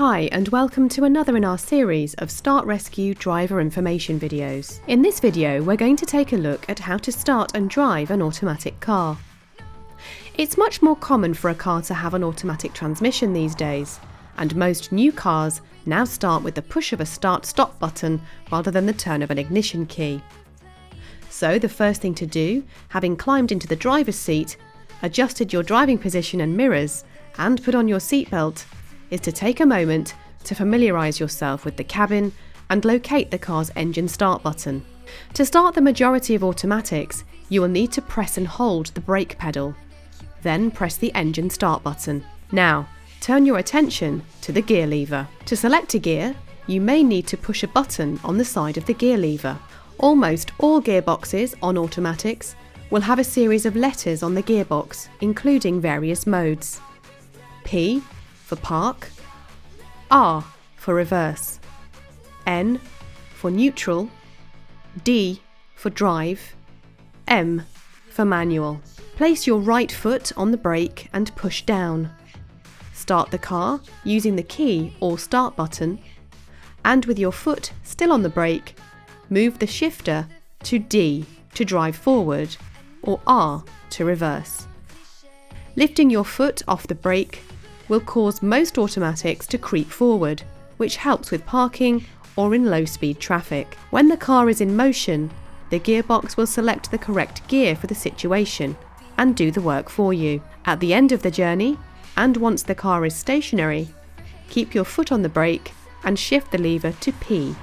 Hi and welcome to another in our series of Start Rescue driver information videos. In this video we're going to take a look at how to start and drive an automatic car. It's much more common for a car to have an automatic transmission these days, and most new cars now start with the push of a start-stop button rather than the turn of an ignition key. So the first thing to do, having climbed into the driver's seat, adjusted your driving position and mirrors, and put on your seatbelt, is to take a moment to familiarise yourself with the cabin and locate the car's engine start button. To start the majority of automatics, you will need to press and hold the brake pedal. Then press the engine start button. Now, turn your attention to the gear lever. To select a gear, you may need to push a button on the side of the gear lever. Almost all gearboxes on automatics will have a series of letters on the gearbox, including various modes. P for park, R for reverse, N for neutral, D for drive, M for manual. Place your right foot on the brake and push down. Start the car using the key or start button, and with your foot still on the brake, move the shifter to D to drive forward or R to reverse. Lifting your foot off the brake will cause most automatics to creep forward, which helps with parking or in low-speed traffic. When the car is in motion, the gearbox will select the correct gear for the situation and do the work for you. At the end of the journey, and once the car is stationary, keep your foot on the brake and shift the lever to P